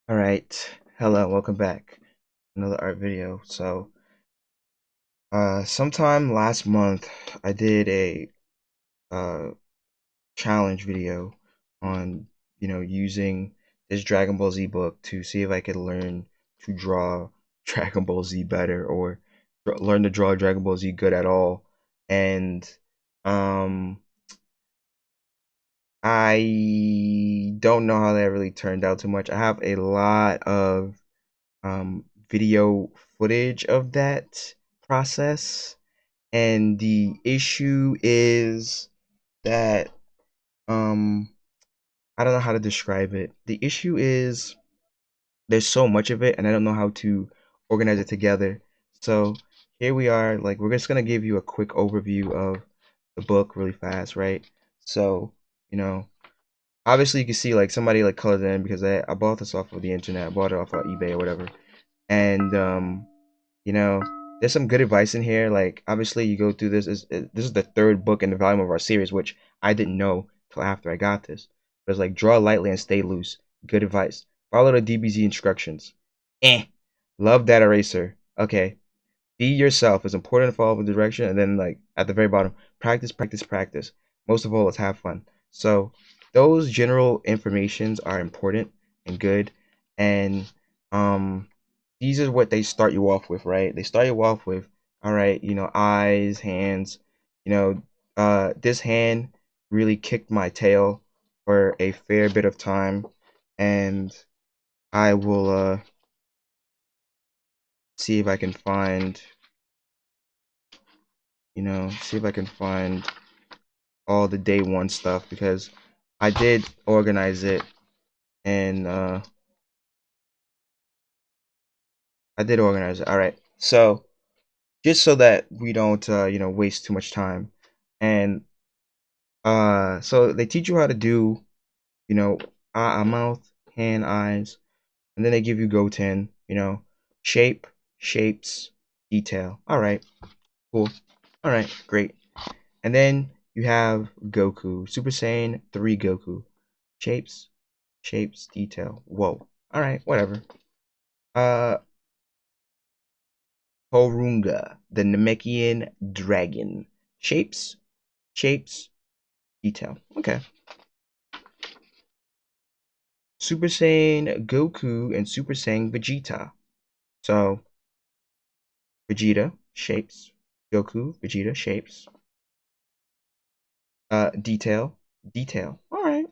All right, hello, welcome back. Another art video. Sometime last month, I did a uh challenge video on, using this Dragon Ball Z book to see if I could learn to draw Dragon Ball Z better or learn to draw Dragon Ball Z good at all. And um, I don't know how that really turned out too much. I have a lot of video footage of that process, and the issue is that um I don't know how to describe it. The issue is there's so much of it and I don't know how to organize it together. So here we are, like we're just gonna give you a quick overview of the book really fast, right? So, you know, obviously you can see like somebody like colored it in because I bought this off of the internet. I bought it off of eBay or whatever. And you know, there's some good advice in here. Like obviously you go through this is the third book in the volume of our series, which I didn't know till after I got this. But it's like draw lightly and stay loose. Good advice. Follow the DBZ instructions. Love that eraser. Okay. Be yourself. It's important to follow the direction, and then like at the very bottom, practice, practice, practice. Most of all, let's have fun. So those general informations are important and good, and um, these are what they start you off with, right? They start you off with, all right, eyes, hands. This hand really kicked my tail for a fair bit of time, and I will see if I can find see if I can find all the day one stuff because I did organize it and I did organize it. All right. So just so that we don't waste too much time. And so they teach you how to do, mouth, hand, eyes, and then they give you Goten, shape, shapes, detail. All right. Cool. All right, great. And then you have Goku, Super Saiyan 3 Goku. Shapes, shapes, detail. Whoa. All right, whatever. Uh, Porunga, the Namekian dragon. Shapes, shapes, detail. Okay. Super Saiyan Goku and Super Saiyan Vegeta. So, Vegeta, shapes. Goku, Vegeta, shapes. Detail, detail. All right.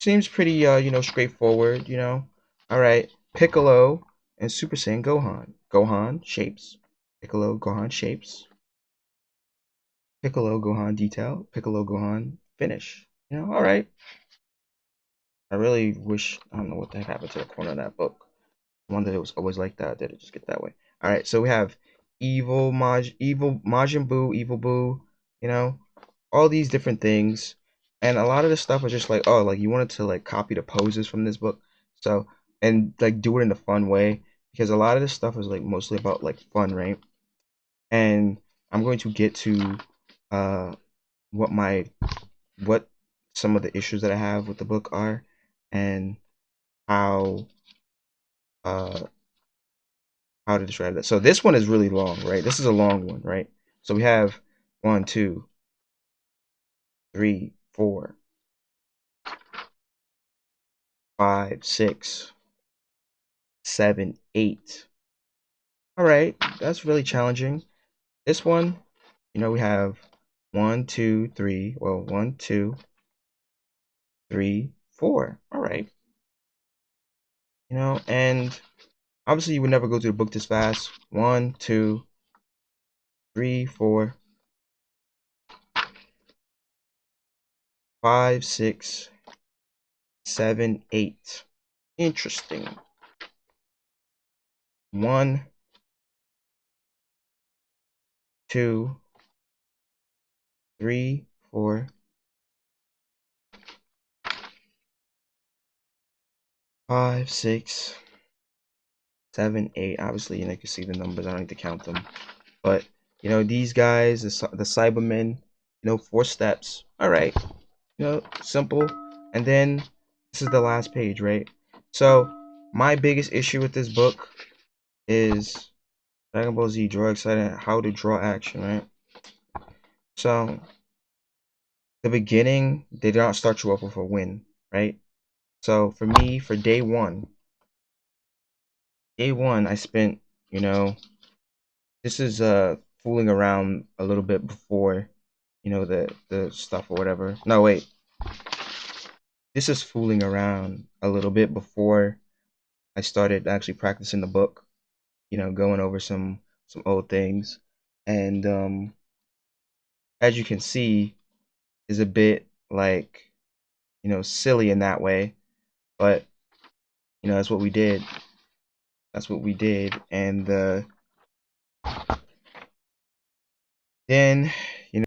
Seems pretty, straightforward. All right. Piccolo and Super Saiyan Gohan. Gohan, shapes. Piccolo, Gohan, shapes. Piccolo, Gohan, detail. Piccolo, Gohan, finish. All right. I really wish, I don't know what the heck happened to the corner of that book. I wonder if it was always like that. Did it just get that way? All right. So we have Evil Majin Buu, Evil Buu, you know, all these different things. And a lot of this stuff was just like, oh, like you wanted to like copy the poses from this book. So, and like do it in a fun way because a lot of this stuff is like mostly about like fun, right? And I'm going to get to uh what my what some of the issues that I have with the book are and how uh how to describe that. So this one is really long, right? This is a long one, right? So we have 1, 2, 3, 4, 5, 6, 7, 8. All right, that's really challenging. This one, we have 1, 2, 3. Well, 1, 2, 3, 4. All right, and obviously you would never go through the book this fast. 1, 2, 3, 4, 5, 6, 7, 8. Interesting. 1, 2, 3, 4, 5, 6, 7, 8. Obviously, you can see the numbers. I don't need to count them. But, these guys, the Cybermen, 4 steps. All right. Simple. And then this is the last page, right? So my biggest issue with this book is Dragon Ball Z Draw Excited, how to draw action, right? So the beginning, they do not start you off with a win, right? So for me, for day one, I spent, you know, this is fooling around a little bit before, the stuff or whatever. No, wait, this is fooling around a little bit before I started actually practicing the book. Going over some old things, and as you can see, is a bit like silly in that way, but that's what we did. That's what we did, and then you know.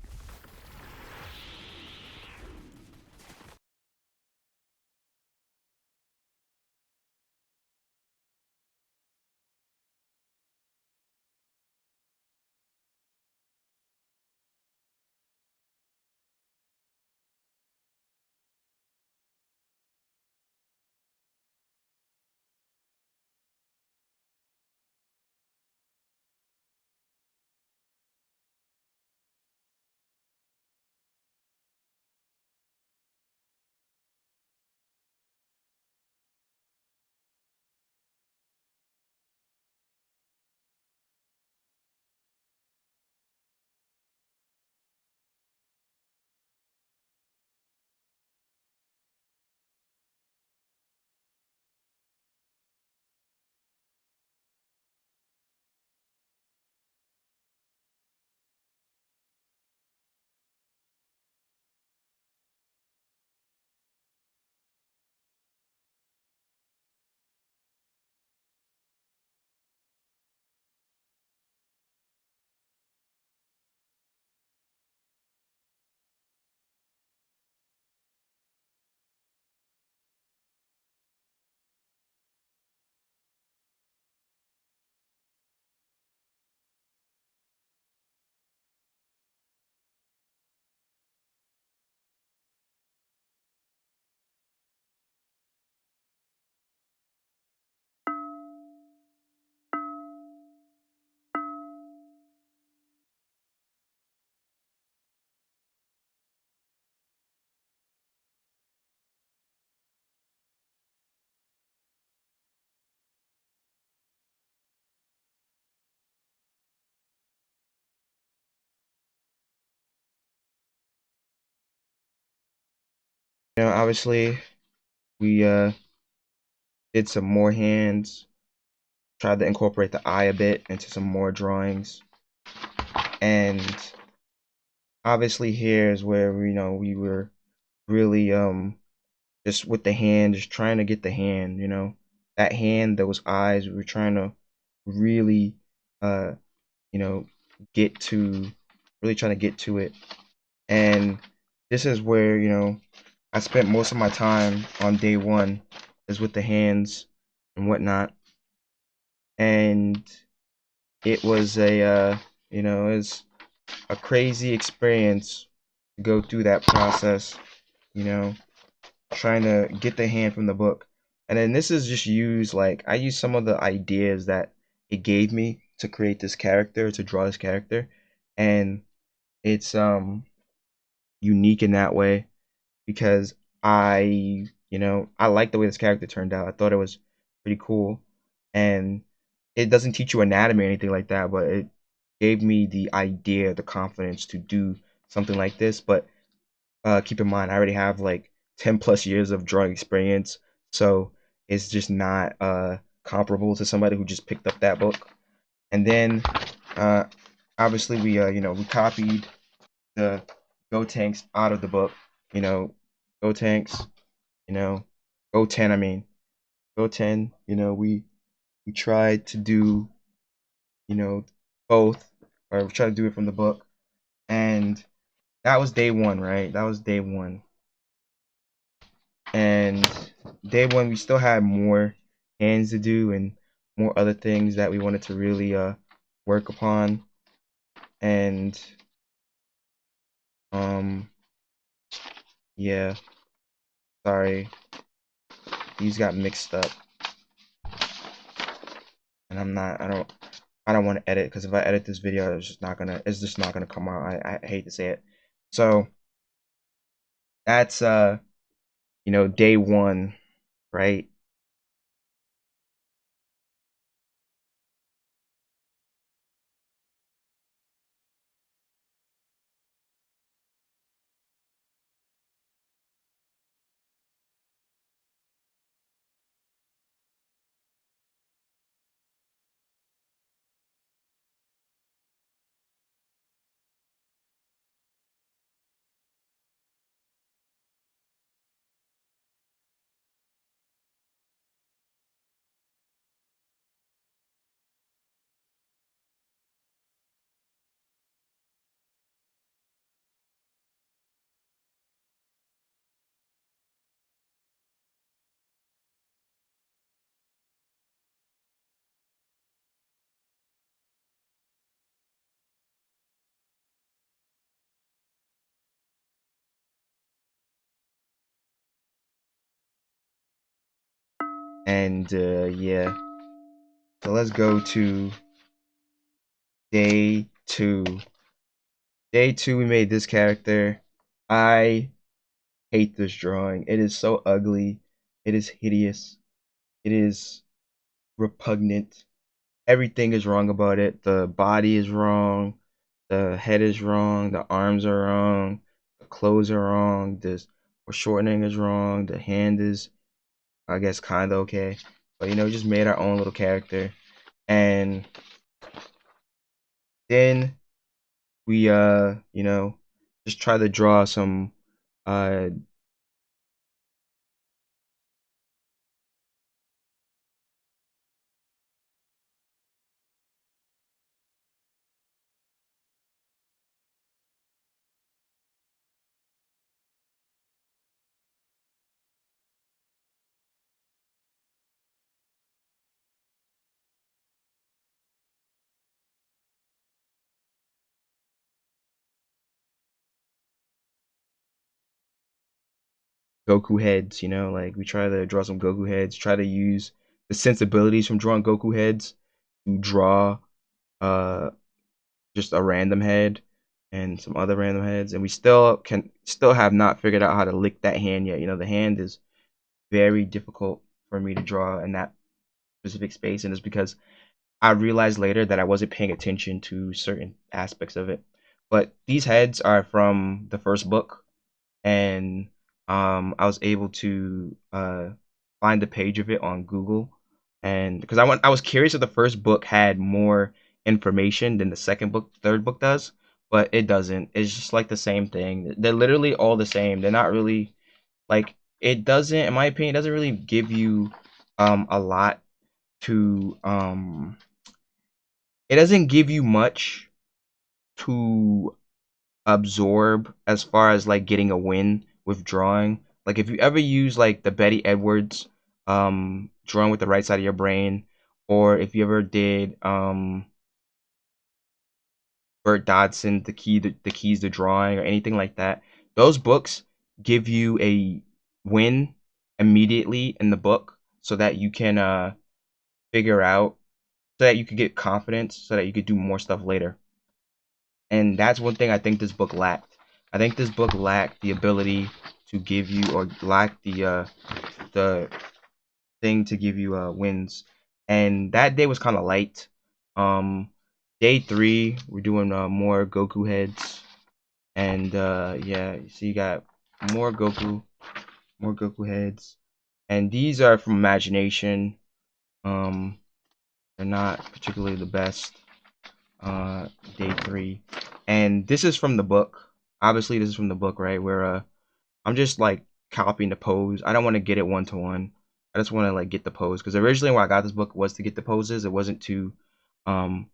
Obviously we did some more hands, tried to incorporate the eye a bit into some more drawings, and obviously here is where we were really just with the hand, just trying to get the hand, that hand, those eyes. We were trying to really, uh, you know, get to, really trying to get to it. And this is where, I spent most of my time on day one, is with the hands and whatnot. And it was it was a crazy experience to go through that process, you know, trying to get the hand from the book. And then this is just used, like, I used some of the ideas that it gave me to create this character, to draw this character. And it's unique in that way because I like the way this character turned out. I thought it was pretty cool. And it doesn't teach you anatomy or anything like that, but it gave me the idea, the confidence to do something like this. But keep in mind, I already have like 10 plus years of drawing experience, so it's just not comparable to somebody who just picked up that book. And then uh, obviously we copied the Go Tanks out of the book. You know, Go Tanks. You know, Go 10. I mean, Go 10. We tried to do you know both, or we tried to do it from the book, and that was day one, right? That was day one. And day one, we still had more hands to do and more other things that we wanted to really work upon. And um, yeah, sorry. these got mixed up, and I don't want to edit, because if I edit this video, it's just not gonna come out. I hate to say it. So that's day one, right? And yeah, so let's go to day two. Day two, we made this character. I hate this drawing. It is so ugly. It is hideous. It is repugnant. Everything is wrong about it. The body is wrong. The head is wrong. The arms are wrong. The clothes are wrong. This foreshortening is wrong. The hand is, I guess, kind of okay. But we just made our own little character. And then we just try to draw some uh Goku heads, like we try to draw some Goku heads, try to use the sensibilities from drawing Goku heads to draw uh just a random head and some other random heads, and we still have not figured out how to lick that hand yet. The hand is very difficult for me to draw in that specific space, and it's because I realized later that I wasn't paying attention to certain aspects of it. But these heads are from the first book, and I was able to find a page of it on Google, and because I was curious if the first book had more information than the second book, third book does, but it doesn't. It's just like the same thing. They're literally all the same. They're not really like it doesn't, in my opinion, it doesn't really give you a lot to it doesn't give you much to absorb as far as like getting a win with drawing. Like if you ever use like the Betty Edwards drawing with the right side of your brain, or if you ever did Bert Dodson, the keys to drawing, or anything like that, those books give you a win immediately in the book so that you can figure out, so that you could get confidence, so that you could do more stuff later. And that's one thing I think this book lacked. I think this book lacked the ability to give you, or lacked the thing to give you wins. And that day was kind of light. Day three, we're doing more Goku heads, and yeah, so you got more Goku heads, and these are from imagination. Um, they're not particularly the best. Day three, and this is from the book. Obviously, this is from the book, right? Where I'm just like copying the pose. I don't want to get it one to one. I just want to like get the pose, because originally when I got this book was to get the poses. It wasn't to um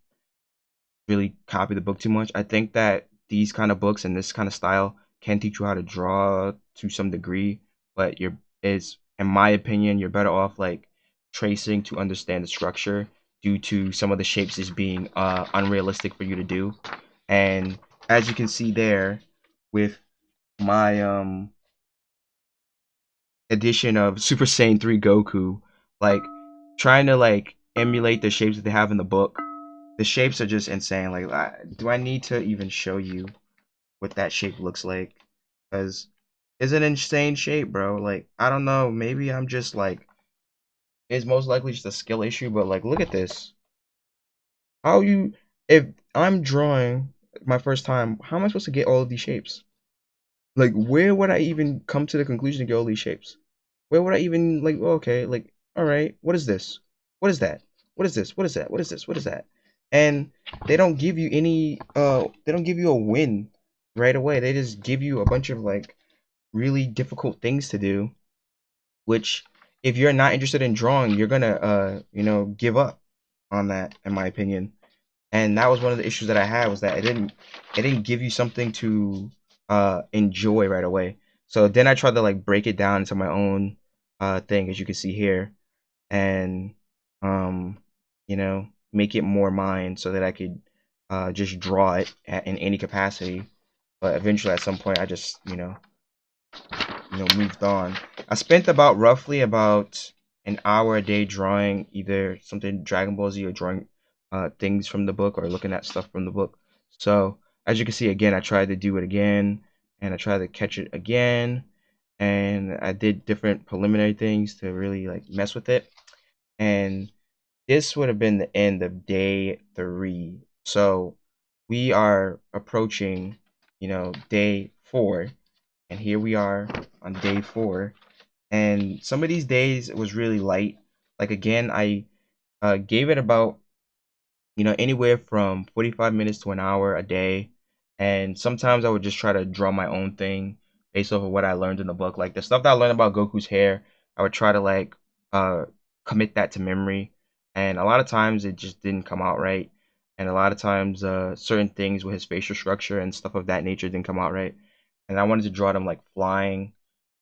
really copy the book too much. I think that these kind of books and this kind of style can teach you how to draw to some degree, but in my opinion, you're better off like tracing to understand the structure, due to some of the shapes as being unrealistic for you to do. And as you can see there with my edition of Super Saiyan 3 Goku, like trying to like emulate the shapes that they have in the book. The shapes are just insane. Like, do I need to even show you what that shape looks like? Because it's an insane shape, bro. Like, I don't know. Maybe I'm just like, it's most likely just a skill issue, but like, look at this. How you, if I'm drawing my first time, how am I supposed to get all of these shapes? Like, where would I even come to the conclusion to get all these shapes? Where would I even, like, okay, like, all right, what is this? What is that? What is this? What is that? What is this? What is that? And they don't give you any, they don't give you a win right away. They just give you a bunch of, like, really difficult things to do, which, if you're not interested in drawing, you're gonna, give up on that, in my opinion. And that was one of the issues that I had, was that it didn't give you something to enjoy right away. So then I tried to like break it down into my own thing, as you can see here, and um make it more mine so that I could just draw it in any capacity. But eventually, at some point, I just moved on. I spent about roughly about an hour a day drawing either something Dragon Ball Z, or drawing things from the book, or looking at stuff from the book. So as you can see, again, I tried to do it again, and I tried to catch it again, and I did different preliminary things to really like mess with it. And this would have been the end of day 3. So we are approaching, day 4, and here we are on day 4. And some of these days it was really light. Like, again, I gave it about anywhere from 45 minutes to an hour a day. And sometimes I would just try to draw my own thing based off of what I learned in the book. Like the stuff that I learned about Goku's hair, I would try to like uh commit that to memory. And a lot of times it just didn't come out right. And a lot of times certain things with his facial structure and stuff of that nature didn't come out right. And I wanted to draw them like flying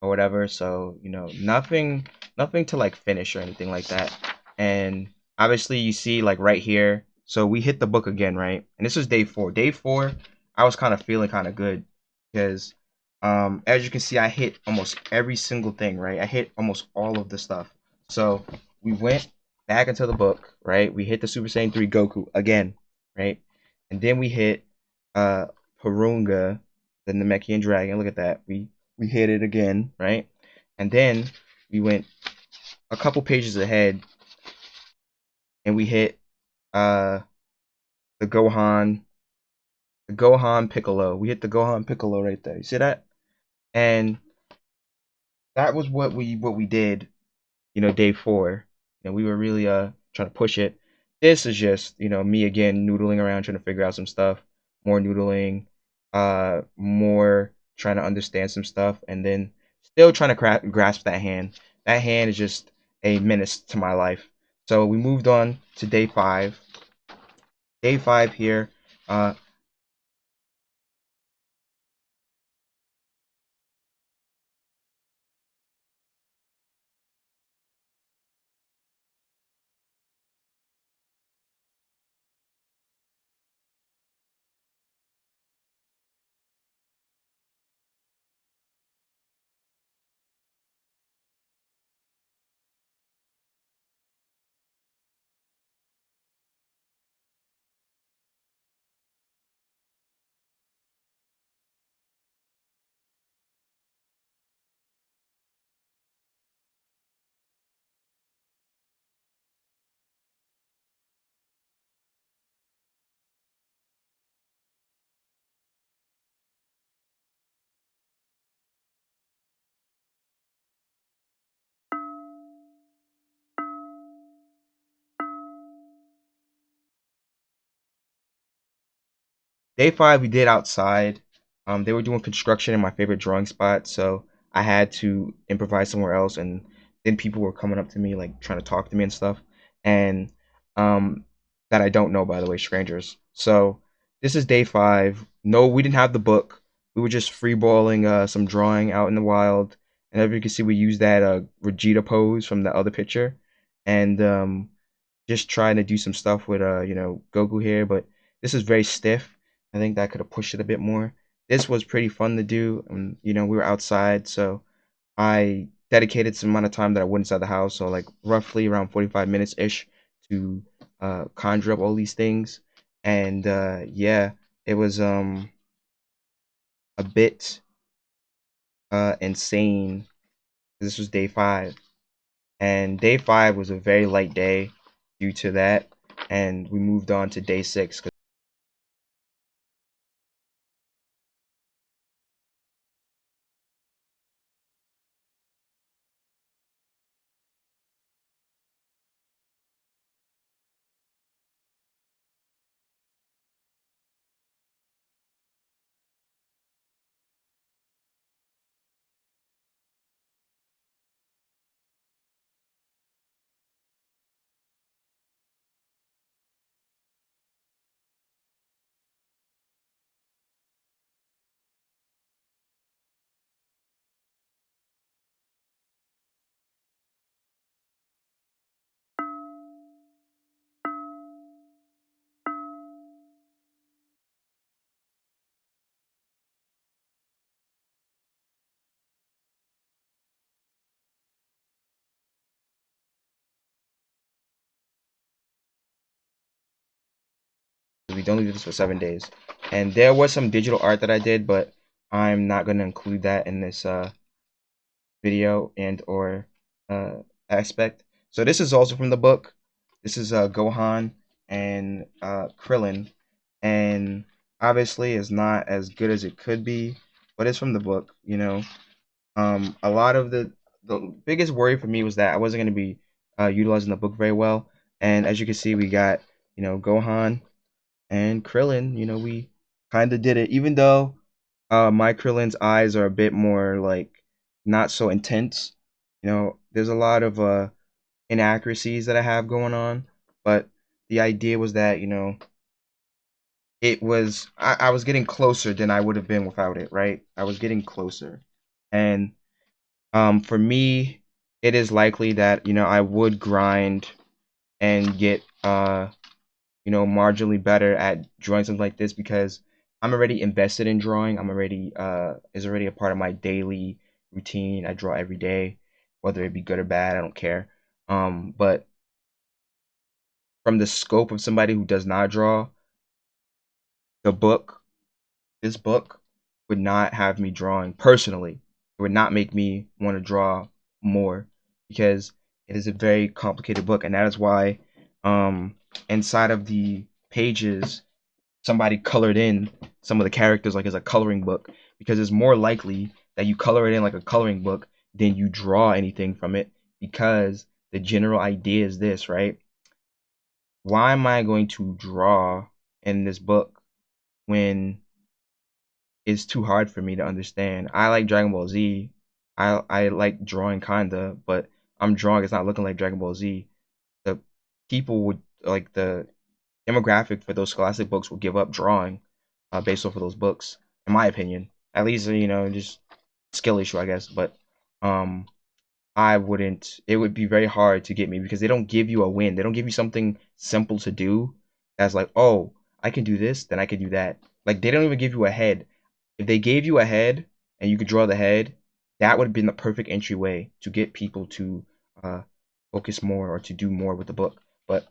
or whatever. So, nothing to like finish or anything like that. And obviously you see like right here, so we hit the book again, right? And this was day 4. Day 4, I was kind of feeling kind of good, because as you can see, I hit almost every single thing, right? I hit almost all of the stuff. So we went back into the book, right? We hit the Super Saiyan 3 Goku again, right? And then we hit uh Porunga, the Namekian dragon. Look at that. We hit it again, right? And then we went a couple pages ahead, and we hit uh the Gohan Piccolo. We hit the Gohan Piccolo right there. You see that? And that was what we did, day 4. We were really trying to push it. This is just, me again noodling around trying to figure out some stuff, more noodling, more trying to understand some stuff, and then still trying to grasp that hand. That hand is just a menace to my life. So we moved on to day 5. Day 5 here. Day 5 we did outside. They were doing construction in my favorite drawing spot, so I had to improvise somewhere else. And then people were coming up to me, like trying to talk to me and stuff, and um, that I don't know, by the way, strangers. So this is day 5. No, we didn't have the book. We were just freeballing some drawing out in the wild, and as you can see, we used that Vegeta pose from the other picture, and just trying to do some stuff with Goku here, but this is very stiff. I think that could have pushed it a bit more. This was pretty fun to do. We were outside, so I dedicated some amount of time that I went inside the house, so like roughly around 45 minutes ish to conjure up all these things. And yeah, it was a bit insane. This was day 5, and day 5 was a very light day due to that, and we moved on to day 6. We only did this for 7 days, and there was some digital art that I did, but I'm not going to include that in this video and or uh, aspect. So this is also from the book. This is Gohan and Krillin, and obviously it's not as good as it could be, but it's from the book. A lot of the biggest worry for me was that I wasn't going to be utilizing the book very well, and as you can see, we got Gohan and Krillin. We kind of did it, even though my Krillin's eyes are a bit more like not so intense. There's a lot of inaccuracies that I have going on, but the idea was that I was getting closer than I would have been without it, right? I was getting closer, and for me, it is likely that I would grind and get marginally better at drawing something like this because I'm already invested in drawing. I'm already is already a part of my daily routine. I draw every day, whether it be good or bad, I don't care. But from the scope of somebody who does not draw, the book, this book would not have me drawing personally. It would not make me want to draw more because it is a very complicated book, and that is why inside of the pages somebody colored in some of the characters like as a coloring book, because it's more likely that you color it in like a coloring book than you draw anything from it, because the general idea is this, right? Why am I going to draw in this book when it's too hard for me to understand? I like Dragon Ball Z. I like drawing kinda, but I'm drawing, it's not looking like Dragon Ball Z. The people would like the demographic for those scholastic books will give up drawing based off of those books, in my opinion. At least, just skill issue, I guess. But um, I wouldn't. It would be very hard to get me because they don't give you a win. They don't give you something simple to do. That's like, oh, I can do this, then I can do that. Like they don't even give you a head. If they gave you a head and you could draw the head, that would have been the perfect entryway to get people to uh, focus more or to do more with the book. But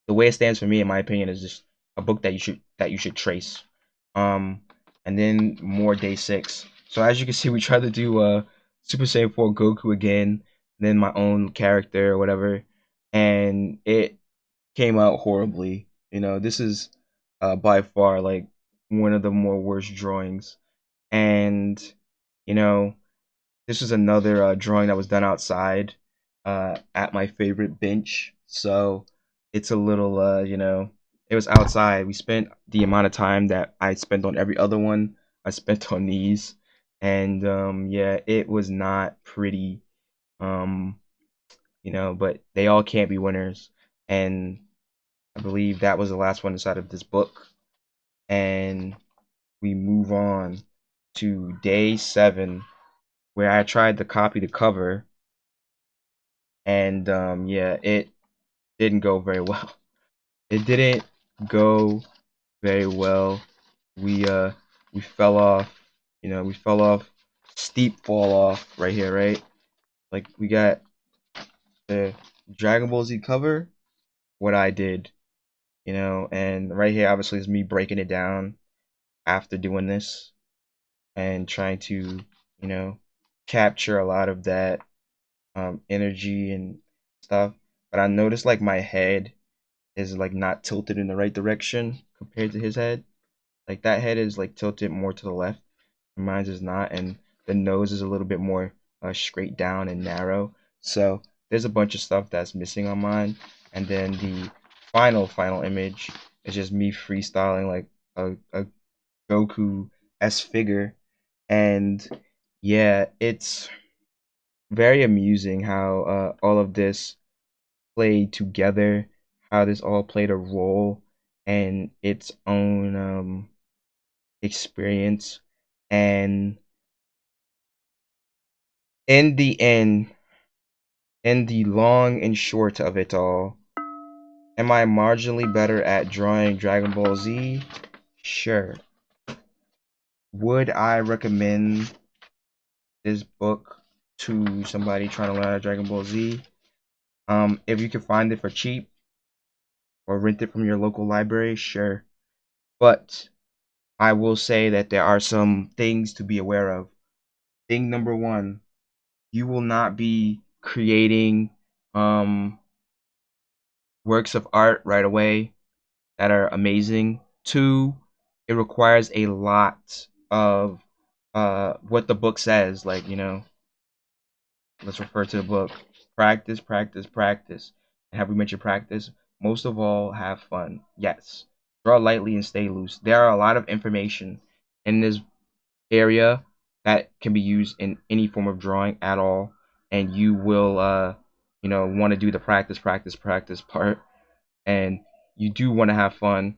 the way it stands for me, in my opinion, is just a book that you should trace. Um, and then more day 6. So as you can see, we tried to do Super Saiyan 4 Goku again, then my own character or whatever, and it came out horribly. This is by far like one of the more worst drawings, and you know this was another drawing that was done outside at my favorite bench. So it's a little, it was outside. We spent the amount of time that I spent on every other one, I spent on these. And yeah, it was not pretty, um, but they all can't be winners. And I believe that was the last one inside of this book. And we move on to day 7, where I tried to copy the cover, and yeah, it didn't go very well. It didn't go very well. We uh we fell off, we fell off, steep fall off right here, right? Like we got the Dragon Ball Z cover, what I did, and right here obviously is me breaking it down after doing this and trying to, you know, capture a lot of that energy and stuff. But I noticed like my head is like not tilted in the right direction compared to his head. Like that head is like tilted more to the left, and mine is not, and the nose is a little bit more straight down and narrow. So there's a bunch of stuff that's missing on mine, and then the final image is just me freestyling like a Goku S figure, and yeah, it's very amusing how all of this played together, how this all played a role and its own experience. And in the end, in the long and short of it all, am I marginally better at drawing Dragon Ball Z? Sure. Would I recommend this book to somebody trying to learn how to Dragon Ball Z? If you can find it for cheap or rent it from your local library, sure. But I will say that there are some things to be aware of. Thing number one, you will not be creating works of art right away that are amazing. Two, it requires a lot of what the book says. Like, let's refer to the book. Practice, practice, practice. And have we mentioned practice? Most of all, have fun. Yes. Draw lightly and stay loose. There are a lot of information in this area that can be used in any form of drawing at all, and you will want to do the practice part, and you do want to have fun,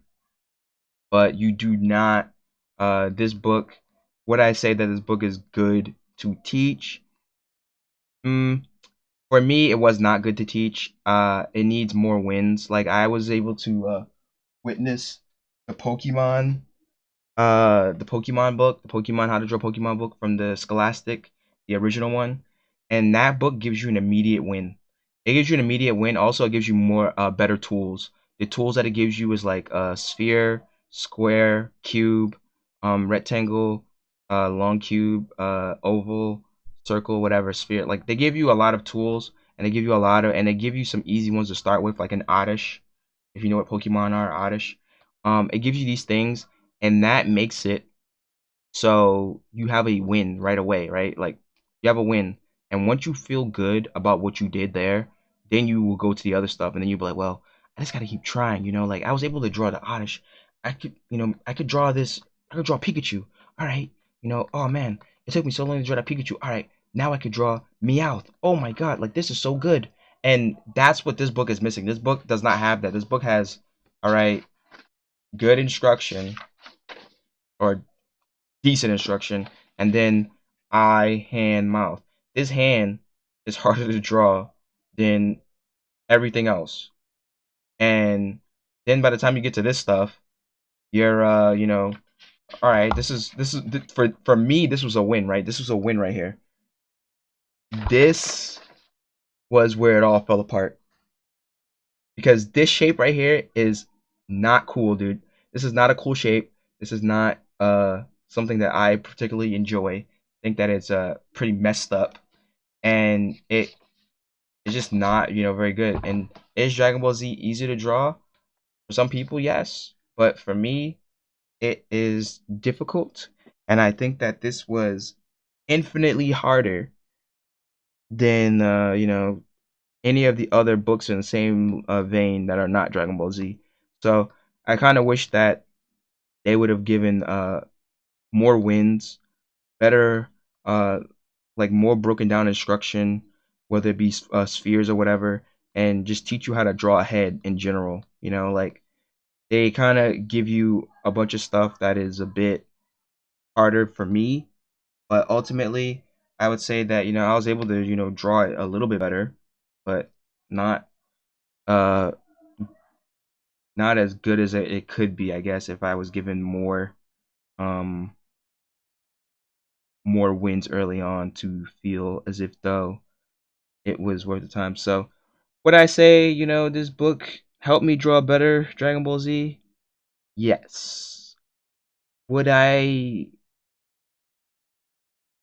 but you do not. This book, would I say that this book is good to teach? For me, it was not good to teach. It needs more wins. Like I was able to witness the Pokemon book, the Pokemon How to Draw Pokemon book from the Scholastic, the original one, and that book gives you an immediate win. It gives you an immediate win. Also, it gives you more better tools. The tools that it gives you is like sphere, square, cube, rectangle, long cube, oval, circle, whatever, sphere. Like they give you a lot of tools, and they give you some easy ones to start with, like an Oddish, if you know what Pokemon are, Oddish. It gives you these things, and that makes it so you have a win right away, right? Like you have a win, and once you feel good about what you did there, then you will go to the other stuff, and then you'll be like, well, I just gotta keep trying, Like I was able to draw the Oddish. I could draw this. I could draw Pikachu. All right, Oh man, it took me so long to draw that Pikachu. All right, now I could draw Meowth. Oh my God, like this is so good. And that's what this book is missing. This book does not have that. This book has, all right, good instruction or decent instruction, and then eye, hand, mouth. This hand is harder to draw than everything else. And then by the time you get to this stuff, you're all right, this is for me this was a win, right? This was a win right here. This was where it all fell apart. Because this shape right here is not cool, dude. This is not a cool shape. This is not something that I particularly enjoy. I think that it's pretty messed up, and it's just not very good. And is Dragon Ball Z easy to draw? For some people, yes, but for me, it is difficult, and I think that this was infinitely harder than any of the other books in the same vein that are not Dragon Ball Z. So I kind of wish that they would have given more wins, better, uh, like more broken down instruction, whether it be spheres or whatever, and just teach you how to draw a head in general. Like they kind of give you a bunch of stuff that is a bit harder for me, but ultimately, I would say that I was able to draw it a little bit better, but not uh not as good as it could be, I guess, if I was given um more wins early on to feel as if though it was worth the time. So would I say, this book helped me draw better Dragon Ball Z? Yes. Would I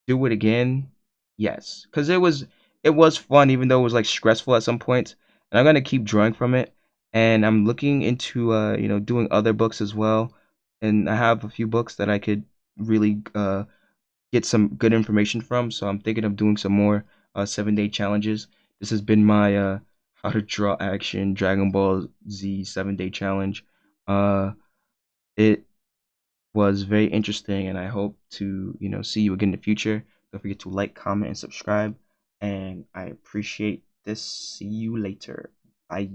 do it again? Yes, because it was fun, even though it was like stressful at some points. And I'm gonna keep drawing from it. And I'm looking into doing other books as well. And I have a few books that I could really get some good information from. So I'm thinking of doing some more 7-day challenges. This has been my how to draw action Dragon Ball Z 7-day challenge. It was very interesting, and I hope to, see you again in the future. Don't forget to like, comment, and subscribe. And I appreciate this. See you later. Bye.